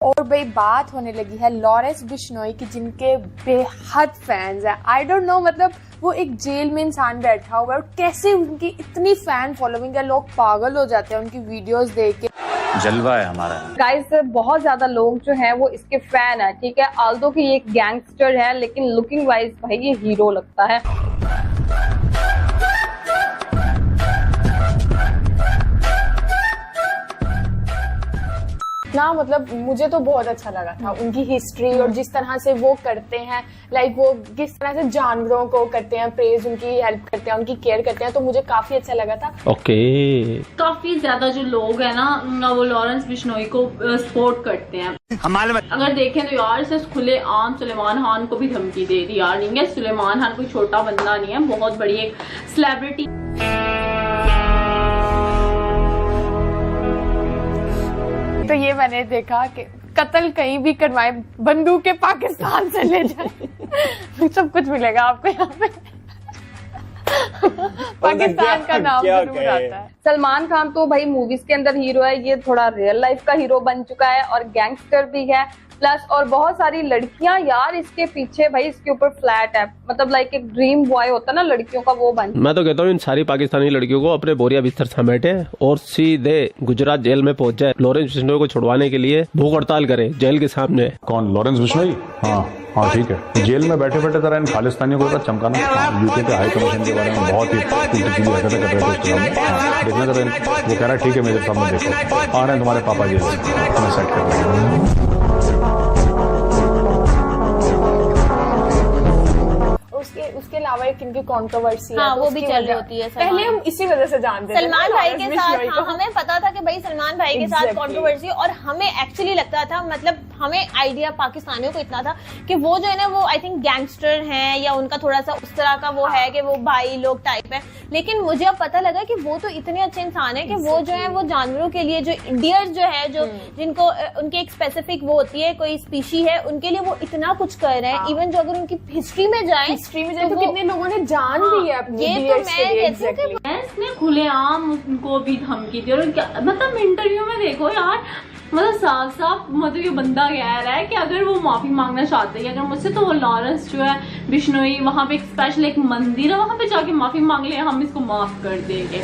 और भाई बात होने लगी है लॉरेंस बिश्नोई की, जिनके बेहद फैंस हैं। आई डोंट नो, मतलब वो एक जेल में इंसान बैठा हुआ है और कैसे उनकी इतनी फैन फॉलोइंग है, लोग पागल हो जाते हैं उनकी वीडियोस देख के। जलवा है हमारा। गाइस बहुत ज्यादा लोग जो हैं वो इसके फैन है, ठीक है। आल्दो की एक गैंगस्टर है, लेकिन लुकिंग वाइज भाई ये हीरो लगता है। ना मतलब मुझे तो बहुत अच्छा लगा था उनकी हिस्ट्री और जिस तरह से वो करते हैं, लाइक वो किस तरह से जानवरों को करते हैं प्रेज, उनकी हेल्प करते हैं, उनकी केयर करते हैं, तो मुझे काफी अच्छा लगा था। ओके काफी ज्यादा जो लोग हैं ना वो लॉरेंस बिश्नोई को सपोर्ट करते हैं। अगर देखें तो यार से खुले आम सुलेमान खान को भी धमकी दे दी यार। नहीं है, सुलेमान खान कोई छोटा बंदा नहीं है, बहुत बड़ी एक सेलिब्रिटी। तो ये मैंने देखा कि कत्ल कहीं भी करवाए, बंदूकें पाकिस्तान से ले जाए सब कुछ मिलेगा आपको यहाँ पे पाकिस्तान का नाम जरूर आता है। सलमान खान तो भाई मूवीज के अंदर हीरो है, ये थोड़ा रियल लाइफ का हीरो बन चुका है और गैंगस्टर भी है प्लस, और बहुत सारी लड़कियां यार इसके पीछे भाई इसके ऊपर फ्लैट है, मतलब लाइक एक ड्रीम बॉय होता है ना लड़कियों का, वो बन। मैं तो कहता हूँ इन सारी पाकिस्तानी लड़कियों को अपने बोरिया बिस्तर समेटे और सीधे गुजरात जेल में पहुंच जाए। लॉरेंस बिश्नोई को छुड़वाने के लिए भूख हड़ताल करे जेल के सामने। कौन? लॉरेंस बिश्नोई? हाँ ठीक है। जेल में बैठे बैठे तरह इन खालिस्तानियों को चमकाना। यूके के हाई कमीशन के बारे में बहुत ही हरकतें कर रहे थे। देखना जरा, वो कह रहा है ठीक है मेरे सामने देखो, आ रहे हैं तुम्हारे पापा जेल से, तुम्हें सेट कर रहे हैं। उसके अलावा एक इनकी कंट्रोवर्सी हाँ, वो भी चल रही होती है। पहले हम इसी वजह से जानते थे सलमान भाई के साथ। हाँ, हमें पता था कि भाई सलमान भाई के साथ कंट्रोवर्सी, और हमें एक्चुअली लगता था, मतलब हमें आइडिया पाकिस्तानियों को इतना था कि वो जो है ना वो आई थिंक गैंगस्टर हैं या उनका थोड़ा सा उस तरह का वो है कि वो भाई लोग टाइप है। लेकिन मुझे अब पता लगा कि वो तो इतने अच्छे इंसान है कि वो जो है वो जानवरों के लिए, जो इंडियर्स जो है, जो जिनको उनकी एक स्पेसिफिक वो होती है, कोई स्पीशी है, उनके लिए वो इतना कुछ कर रहे हैं। इवन जो अगर उनकी हिस्ट्री में जाए तो कितने लोगों ने जान दी है अपनी। ये तो मैं कहती हूँ कि इसने खुलेआम उनको भी धमकी दी। और मतलब इंटरव्यू में देखो यार, मतलब साफ साफ मतलब ये बंदा कह रहा है कि अगर वो माफी मांगना चाहते हैं अगर मुझसे, तो वो लॉरेंस जो है बिश्नोई, वहां पे एक स्पेशल एक मंदिर है, वहां पे जाके माफी मांग ले, हम इसको माफ कर देंगे।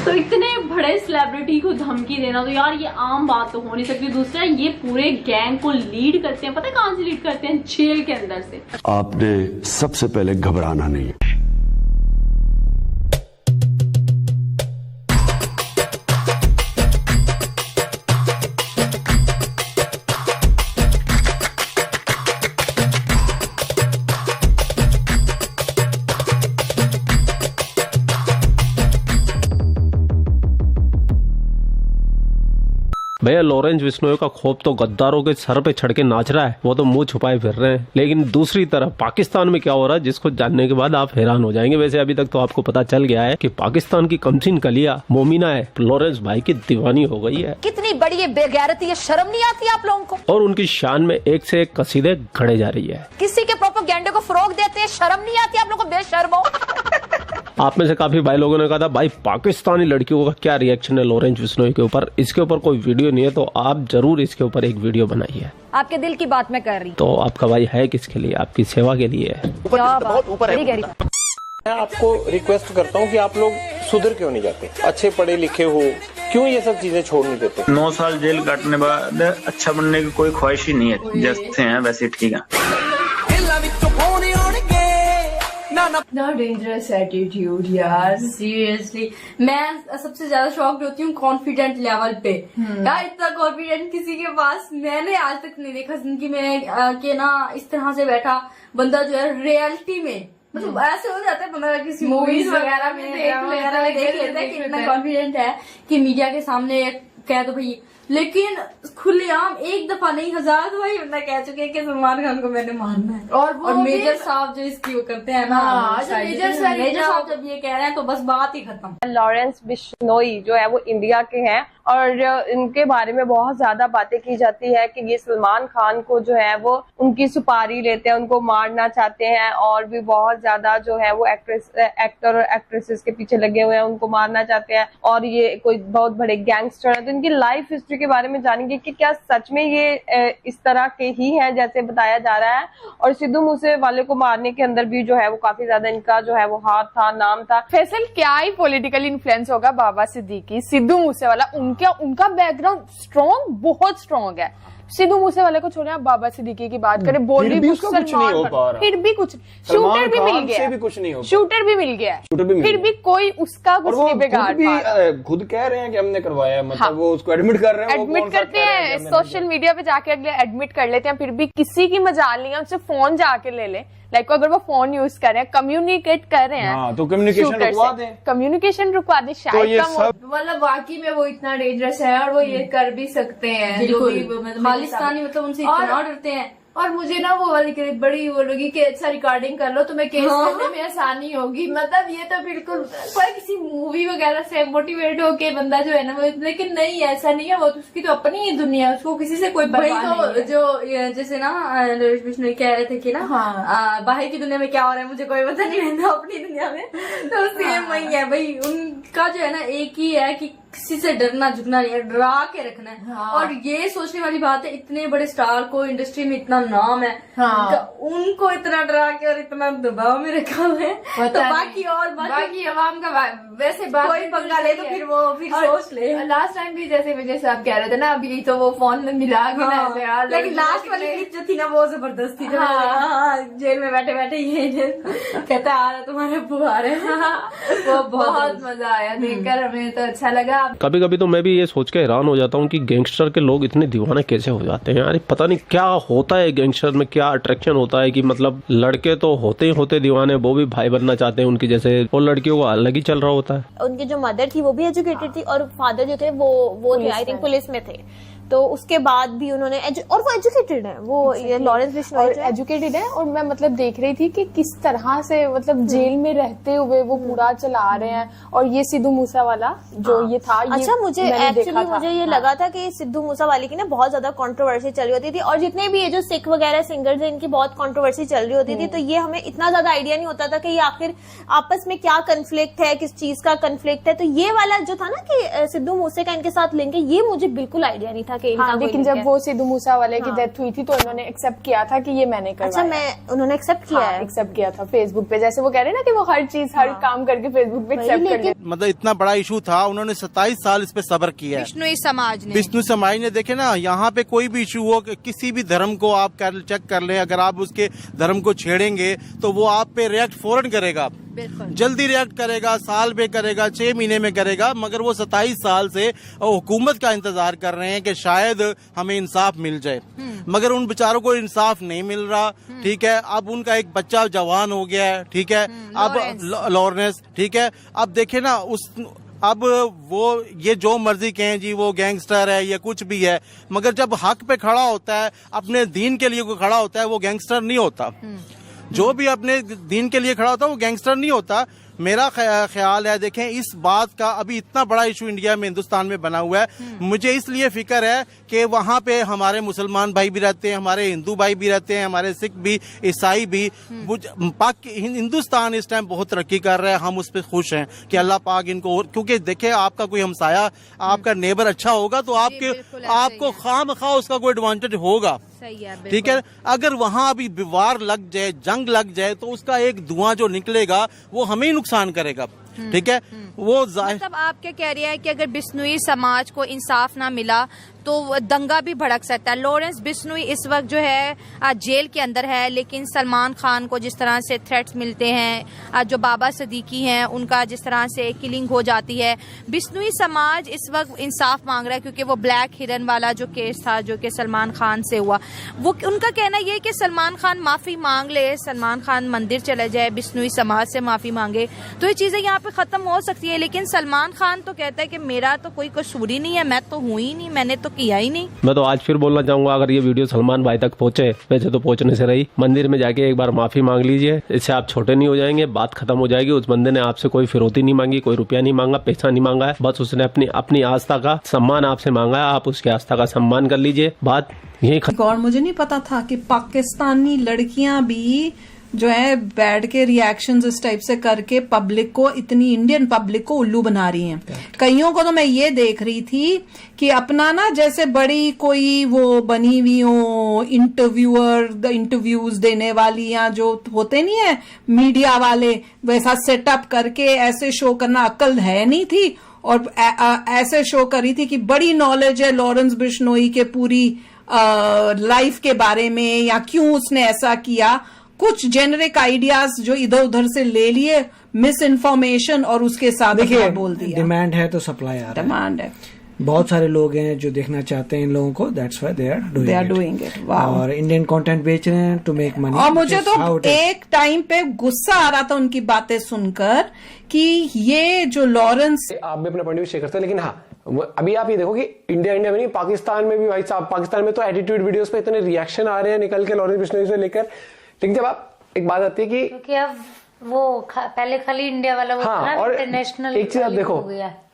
तो इतने बड़े सेलिब्रिटी को धमकी देना तो यार ये आम बात तो हो नहीं सकती। दूसरा, ये पूरे गैंग को लीड करते हैं, पता है कहां से लीड करते हैं? जेल के अंदर से। आपने सबसे पहले घबराना नहीं। भैया लॉरेंस बिश्नोई का खौफ तो गद्दारों के सर पे चढ़ के नाच रहा है, वो तो मुंह छुपाए फिर रहे हैं। लेकिन दूसरी तरफ पाकिस्तान में क्या हो रहा है, जिसको जानने के बाद आप हैरान हो जाएंगे। वैसे अभी तक तो आपको पता चल गया है कि पाकिस्तान की कमसिन कलिया मोमिना है लॉरेंस भाई की दीवानी हो गई है। कितनी बड़ी बेगैरती है, शर्म नहीं आती आप लोगों को? और उनकी शान में एक से एक कसीदे गढ़े जा रही है। किसी के प्रोपेगेंडे को फरोग देते हैं, शर्म नहीं आती आप लोगों को? बेशर्म हो। आप में से काफी भाई लोगों ने कहा था भाई पाकिस्तानी लड़कियों का क्या रिएक्शन है लॉरेंस बिश्नोई के ऊपर। इसके ऊपर कोई वीडियो नहीं है, तो आप जरूर इसके ऊपर एक वीडियो बनाइए। आपके दिल की बात मैं कर रही हूँ। तो आपका भाई है किसके लिए? आपकी सेवा के लिए है। बहुत ऊपर है। मैं आपको रिक्वेस्ट करता हूँ कि आप लोग सुधर क्यों नहीं जाते? अच्छे पढ़े लिखे हो, क्यों ये सब चीजें छोड़ नहीं देते? 9 साल जेल काटने बाद अच्छा बनने की कोई ख्वाहिश ही नहीं है। जैसे हैं वैसे ठीक है। इतना डेंजरस एटीट्यूड यार, सीरियसली। मैं सबसे ज्यादा शॉक्ड होती हूँ कॉन्फिडेंट लेवल पे। यार इतना कॉन्फिडेंट किसी के पास मैंने आज तक नहीं देखा जिंदगी में, कि ना इस तरह से बैठा बंदा जो है रियलिटी में, मतलब ऐसे हो जाता है बंदा किसी मूवीज वगैरह में देख लेता है कि इतना कॉन्फिडेंट है कि मीडिया के सामने कह दो भाई। लेकिन खुलेआम एक दफा नहीं 1000 दफा ही बंदा कह चुके हैं कि सलमान खान को मैंने मारना है। और मेजर साहब जो इसकी वो करते हैं ना, मेजर साहब जब ये कह रहे हैं तो बस बात ही खत्म। लॉरेंस बिश्नोई जो है वो इंडिया के हैं और इनके बारे में बहुत ज्यादा बातें की जाती है कि ये सलमान खान को जो है वो उनकी सुपारी लेते हैं, उनको मारना चाहते हैं, और भी बहुत ज्यादा जो है वो एक्टर और एक्ट्रेसेस के पीछे लगे हुए हैं, उनको मारना चाहते हैं, और ये कोई बहुत बड़े गैंगस्टर है। तो इनकी लाइफ हिस्ट्री बच्चे के बारे में जानेंगे कि क्या सच में ये इस तरह के ही है जैसे बताया जा रहा है, और सिद्धू मूसेवाले को मारने के अंदर भी जो है वो काफी ज्यादा इनका जो है वो हाथ था, नाम था। फैसल क्या ही पॉलिटिकल इन्फ्लुएंस होगा बाबा सिद्दीकी, सिद्धू मूसेवाला, उनका बैकग्राउंड स्ट्रॉन्ग, बहुत स्ट्रॉन्ग है। सिद्धू मूसेवाले को छोड़े, आप बाबा सिद्दीकी की बात करें, बॉलीवुड फिर भी कुछ, शूटर भी मिल गया, शूटर भी मिल गया, फिर भी कोई उसका कुछ नहीं बिगाड़ पा रहा। खुद कह रहे हैं कि हमने करवाया, मतलब वो उसको एडमिट कर रहे हैं, एडमिट करते हैं, सोशल मीडिया पे जाके अगले एडमिट कर लेते हैं, फिर भी किसी की मजाल नहीं है, उनसे फोन जाके ले ले, लाइक अगर वो फोन यूज कर रहे हैं, कम्युनिकेट कर रहे हैं, तो कम्युनिकेशन रुकवा दें, कम्युनिकेशन रुकवा दें, शायद मतलब वाकई में वो इतना डेंजरस है और वो ये कर भी सकते हैं, जो भी खालिस्तानी मतलब उनसे इतना डरते हैं। और मुझे ना वो वाली बड़ी वो लगी कि अच्छा रिकॉर्डिंग कर लो, तुम्हें केस करने में आसानी होगी, मतलब ये तो बिल्कुल कोई किसी मूवी वगैरह से मोटिवेट होके बंदा जो है ना वो, लेकिन नहीं, ऐसा नहीं है, वो तो उसकी तो अपनी ही दुनिया है, उसको किसी से कोई परवाह नहीं है। जो जैसे ना नरेश बिश्नोई कह रहे थे कि ना बाहर की दुनिया में क्या हो रहा है मुझे कोई पता नहीं रहता, अपनी दुनिया में तो सेम वही है भाई, उनका जो है ना एक ही है कि किसी से डरना झुकना नहीं है, डरा के रखना है। और ये सोचने वाली बात है, इतने बड़े स्टार को इंडस्ट्री में इतना नाम है, उनको इतना डरा के और इतना दबाव में रखा हुआ है, तो बाकी अवाम का वैसे बात कोई पंगा ले तो फिर वो फिर सोच ले। लास्ट टाइम भी जैसे आप कह रहे थे ना, अभी तो वो फोन में मिला लेकिन लास्ट वाली क्लिप जो थी ना वो जबरदस्त थी, जेल में बैठे बैठे ये कहता आ रहा तुम्हारे अब्बू आ रहे हैं, वो बहुत मजा आया देखकर, हमें तो अच्छा लगा। कभी कभी तो मैं भी ये सोच के हैरान हो जाता हूँ कि गैंगस्टर के लोग इतने दीवाने कैसे हो जाते हैं यार, पता नहीं क्या होता है गैंगस्टर में, क्या अट्रैक्शन होता है कि मतलब लड़के तो होते ही होते दीवाने, वो भी भाई बनना चाहते हैं उनकी जैसे, और लड़कियों का अलग ही चल रहा होता है। उनकी जो मदर थी वो भी एजुकेटेड थी और फादर जो थे वो थे आई थिंक पुलिस में थे, तो उसके बाद भी उन्होंने और वो एजुकेटेड है, वो लॉरेंस बिश्नोई एजुकेटेड है। और मैं मतलब देख रही थी कि किस तरह से मतलब जेल में रहते हुए वो पूरा चला रहे हैं, और ये सिद्धू मूसेवाला जो ये था, अच्छा मुझे ये लगा था कि सिद्धू मूसेवाले की ना बहुत ज्यादा कंट्रोवर्सी चल रही होती थी, और जितने भी ये जो सिख वगैरह सिंगर्स हैं इनकी बहुत कंट्रोवर्सी चल रही होती थी, तो ये हमें इतना ज्यादा आइडिया नहीं होता था कि ये आखिर आपस में क्या कन्फ्लिक्ट है, किस चीज का कन्फ्लिक्ट है। तो ये वाला जो था ना कि सिद्धू मूसे का इनके साथ लिंक है, ये मुझे बिल्कुल आइडिया नहीं था कि लेकिन जब वो सिद्धू मूसेवाले की डेथ हुई थी तो उन्होंने एक्सेप्ट किया था कि ये मैंने करवाया। अच्छा उन्होंने एक्सेप्ट किया है, एक्सेप्ट किया था फेसबुक पे, जैसे वो कह रहे हैं ना कि वो हर चीज हर काम करके फेसबुक पे एक्सेप्ट कर लेते। मतलब इतना बड़ा इशू था, उन्होंने 27 साल इस पे सब्र किया है बिश्नोई समाज ने। देखे ना, यहाँ पे कोई भी इशू हो, किसी भी धर्म को आप चेक कर लें, अगर आप उसके धर्म को छेड़ेंगे तो वो आप पे रिएक्ट फौरन करेगा, जल्दी रिएक्ट करेगा, साल में करेगा, 6 महीने में करेगा, मगर वो 27 साल से हुकूमत का इंतजार कर रहे हैं कि शायद हमें इंसाफ मिल जाए, मगर उन बेचारों को इंसाफ नहीं मिल रहा। ठीक है, अब उनका एक बच्चा जवान हो गया है, ठीक है, अब लॉरेंस, ठीक है, अब देखे ना अब वो ये जो मर्जी कहें जी वो गैंगस्टर है या कुछ भी है, मगर जब हक पे खड़ा होता है, अपने दीन के लिए कोई खड़ा होता है, वो गैंगस्टर नहीं होता। जो भी अपने दीन के लिए खड़ा होता है वो गैंगस्टर नहीं होता। मेरा ख्याल है, देखें इस बात का अभी इतना बड़ा इशू इंडिया में, हिंदुस्तान में बना हुआ है, मुझे इसलिए फिक्र है कि वहाँ पे हमारे मुसलमान भाई भी रहते हैं, हमारे हिंदू भाई भी रहते हैं, हमारे सिख भी, ईसाई भी। हिंदुस्तान इस टाइम बहुत तरक्की कर रहा है, हम उस पर खुश हैं कि अल्लाह पाक इनको, क्योंकि देखे आपका कोई हमसाया, आपका नेबर अच्छा होगा तो आपको खामखा उसका कोई एडवांटेज होगा, ठीक है। अगर वहाँ अभी विवार लग जाए, जंग लग जाए, तो उसका एक धुआं जो निकलेगा वो हमें नुकसान करेगा, ठीक है। वो मतलब आप क्या कह रहे हैं कि अगर बिश्नोई समाज को इंसाफ ना मिला तो दंगा भी भड़क सकता है। लॉरेंस बिश्नोई इस वक्त जो है जेल के अंदर है, लेकिन सलमान खान को जिस तरह से थ्रेट्स मिलते हैं, जो बाबा सिद्दीकी हैं उनका जिस तरह से किलिंग हो जाती है, बिश्नोई समाज इस वक्त इंसाफ मांग रहा है, क्योंकि वो ब्लैक हिरन वाला जो केस था जो कि सलमान खान से हुआ, वो उनका कहना ये कि सलमान खान माफी मांग ले, सलमान खान मंदिर चले जाए, बिश्नोई समाज से माफी मांगे, तो ये चीजें यहाँ पे खत्म हो सकती है। लेकिन सलमान खान तो कहता है कि मेरा तो कोई कसूर ही नहीं है, मैं तो हुई ही नहीं, मैंने तो किया ही नहीं। मैं तो आज फिर बोलना चाहूंगा, अगर ये वीडियो सलमान भाई तक पहुंचे, वैसे तो पहुंचने से रही, मंदिर में जाके एक बार माफी मांग लीजिए, इससे आप छोटे नहीं हो जाएंगे, बात खत्म हो जाएगी। उस बंदे ने आपसे कोई फिरौती नहीं मांगी, कोई रुपया नहीं मांगा, पैसा नहीं मांगा है, बस उसने अपनी आस्था का सम्मान आपसे मांगा है, आप उसकी आस्था का सम्मान कर लीजिए, बात यही। और मुझे नहीं पता था कि पाकिस्तानी लड़कियां भी जो है बैठ के रिएक्शंस इस टाइप से करके पब्लिक को, इतनी इंडियन पब्लिक को उल्लू बना रही हैं। कईयों को तो मैं ये देख रही थी कि अपना ना जैसे बड़ी कोई वो बनी हुई हो इंटरव्यूअर, इंटरव्यूज देने वाली या जो होते नहीं है मीडिया वाले, वैसा सेटअप करके ऐसे शो करना अक्ल है नहीं थी। और ऐसे शो करी थी कि बड़ी नॉलेज है लॉरेंस बिश्नोई के पूरी लाइफ के बारे में, या क्यों उसने ऐसा किया। कुछ जेनरिक आइडियाज जो इधर उधर से ले लिए, मिस इन्फॉर्मेशन, और उसके साथ बोल दिया। डिमांड है तो सप्लाई आ रहा है। डिमांड है, बहुत सारे लोग हैं जो देखना चाहते हैं इन लोगों को, that's why they are doing it. और इंडियन कंटेंट बेच रहे हैं टू मेक मनी। और मुझे तो एक टाइम पे गुस्सा आ रहा था उनकी बातें सुनकर कि ये जो लॉरेंस, आप भी अपना पॉइंट ऑफ व्यू शेयर करते हैं, लेकिन हाँ अभी आप ये देखो कि इंडिया में नहीं, पाकिस्तान में भी भाई साहब, पाकिस्तान में तो एटीट्यूड वीडियोस पे इतने रिएक्शन आ रहे हैं निकल के लॉरेंस बिश्नोई से लेकर। लेकिन जब आप एक बात आती है कि क्योंकि अब वो पहले खाली इंडिया वाला वो हाँ, और इंटरनेशनल एक चीज आप देखो,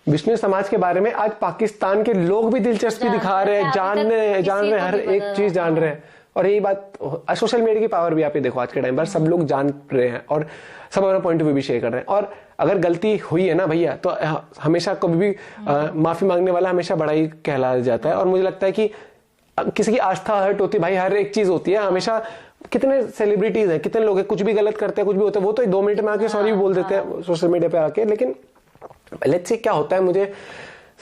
बिश्नोई समाज के बारे में आज पाकिस्तान के लोग भी दिलचस्पी दिखा रहे हैं, जान रहे हर एक चीज जान रहे हैं। और यही बात, सोशल मीडिया की पावर भी आप ये देखो आज के टाइम पर सब लोग जान रहे हैं और सब अपना पॉइंट ऑफ व्यू भी शेयर कर रहे हैं। और अगर गलती हुई है ना भैया, तो हमेशा कभी भी माफी मांगने वाला हमेशा बड़ा ही कहला जाता है। और मुझे लगता है कि किसी की आस्था हर्ट होती है भाई, हर एक चीज होती है। हमेशा कितने सेलिब्रिटीज हैं, कितने लोग हैं, कुछ भी गलत करते हैं, कुछ भी होता है, वो तो 2 मिनट में आके सॉरी भी बोल देते हैं सोशल मीडिया पे आके। लेकिन लेट्स सी क्या होता है, मुझे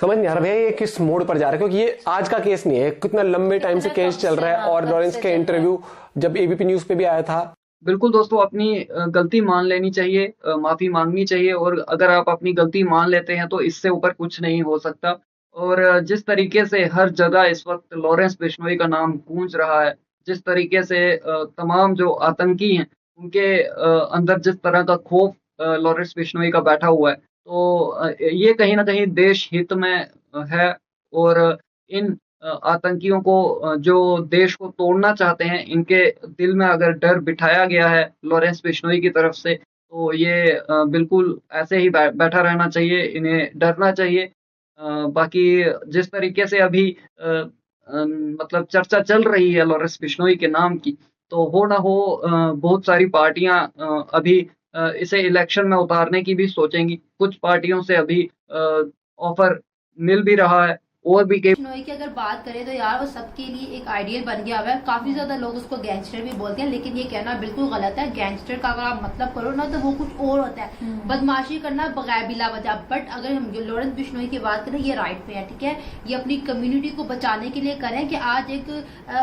समझ नहीं आ रहा भैया ये किस मोड़ पर जा रहा है, क्योंकि ये आज का केस नहीं है, कितना लंबे टाइम से केस चल रहा है। और लॉरेंस के इंटरव्यू जब एबीपी न्यूज पे भी आया था। बिल्कुल दोस्तों, अपनी गलती मान लेनी चाहिए, माफी मांगनी चाहिए, और अगर आप अपनी गलती मान लेते हैं तो इससे ऊपर कुछ नहीं हो सकता। और जिस तरीके से हर जगह इस वक्त लॉरेंस बिश्नोई का नाम गूंज रहा है, जिस तरीके से तमाम जो आतंकी हैं उनके अंदर जिस तरह का खौफ लॉरेंस बिश्नोई का बैठा हुआ है, तो ये कहीं ना कहीं देश हित में है। और इन आतंकियों को जो देश को तोड़ना चाहते हैं, इनके दिल में अगर डर बिठाया गया है लॉरेंस बिश्नोई की तरफ से, तो ये बिल्कुल ऐसे ही बैठा रहना चाहिए, इन्हें डरना चाहिए। बाकी जिस तरीके से अभी मतलब चर्चा चल रही है लॉरेंस बिश्नोई के नाम की, तो हो ना हो बहुत सारी पार्टियां अभी इसे इलेक्शन में उतारने की भी सोचेंगी। कुछ पार्टियों से अभी ऑफर मिल भी रहा है। और भी बिश्नोई की अगर बात करें तो यार वो सबके लिए एक आइडियल बन गया हुआ है। काफी ज्यादा लोग उसको गैंगस्टर भी बोलते हैं, लेकिन ये कहना बिल्कुल गलत है। गैंगस्टर का अगर आप मतलब करो ना तो वो कुछ और होता है, बदमाशी करना बगैर बिला वजह। बट अगर हम लॉरेंस बिश्नोई की बात करें, ये राइट पे है, ठीक है। ये अपनी कम्युनिटी को बचाने के लिए करें कि आज एक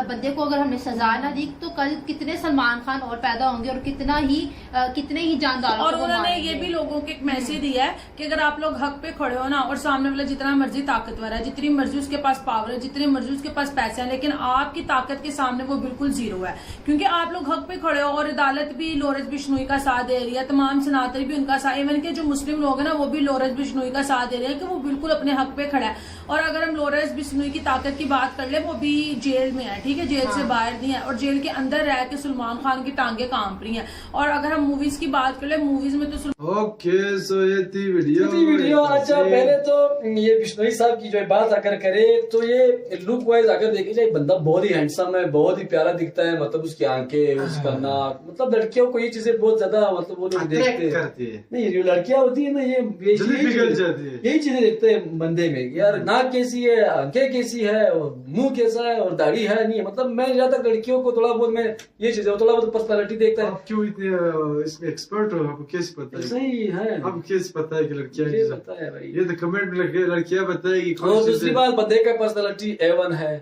बंदे को अगर हमने सजा ना दी तो कल कितने सलमान खान और पैदा होंगे और कितने ही जानदार। और उन्होंने ये भी लोगों को एक मैसेज दिया है कि अगर आप लोग हक पे खड़े हो ना, और सामने वाला जितना मर्जी ताकतवर है, जितनी मर्जी उसके पास पावर है, जितने मर्जी उसके पास पैसे हैं, लेकिन आपकी ताकत के सामने वो बिल्कुल जीरो है, क्योंकि आप लोग हक पे खड़े हो। और अदालत भी लॉरेंस बिश्नोई का साथ दे रही है, तमाम सनातनी भी उनका साथ, इवन के जो मुस्लिम लोग हैं ना वो भी लॉरेंस बिश्नोई का साथ दे रहे हैं कि वो बिल्कुल अपने हक पे खड़ा है। और अगर हम लॉरेंस बिश्नोई की ताकत की बात कर ले, वो भी जेल में है, ठीक है, जेल से बाहर नहीं है, और जेल के अंदर रह के सलमान खान की टांगे कांप रही हैं। और अगर हम मूवीज की बात कर ले, मूवीज में तो ओके सो ये थी वीडियो। अच्छा, पहले तो ये बिश्नोई साहब की जो बात अगर करे तो ये लुक वाइज अगर देखी जाए, बंदा बहुत ही हैंडसम है, बहुत ही प्यारा दिखता है। मतलब उसकी आंखें, उसका नाक, मतलब लड़कियों को ये चीजें बहुत ज्यादा मतलब वो लोग देखते हैं। नहीं, जो लड़कियां होती है ना, यही चीजें देखते हैं बंदे में, यार नाक कैसी है, आंखें कैसी है, और मुंह कैसा है, और दाढ़ी है नहीं। मतलब मैं ज्यादा लड़कियों को थोड़ा बहुत, मैं ये चीजें थोड़ा बहुत पर्सनालिटी देखता है। क्यों इतने इसमें एक्सपर्ट हो, आपको कैसे पता है? सही है, आपको कैसे पता है कि लड़कियां, पता है भाई, ये तो कमेंट में लड़कियां बताएगी। और दूसरी बात, बंदे का पर्सनालिटी A1 है,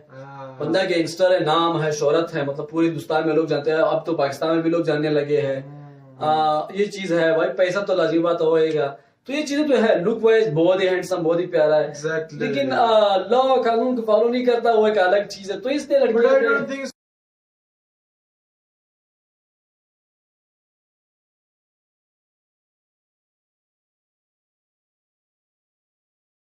बंदा गैंगस्टर है, नाम है, शोहरत है, मतलब पूरे हिंदुस्तान में लोग जानते हैं, अब तो पाकिस्तान में भी लोग जानने लगे हैं। ये चीज है भाई, पैसा तो लाजिमी बात होएगा, तो ये चीजें तो है। लुक वाइज बहुत ही हैंडसम, बहुत ही प्यारा है, लेकिन लॉ कानून को फॉलो नहीं करता, वो एक अलग चीज है। तो इसलिए लड़कियां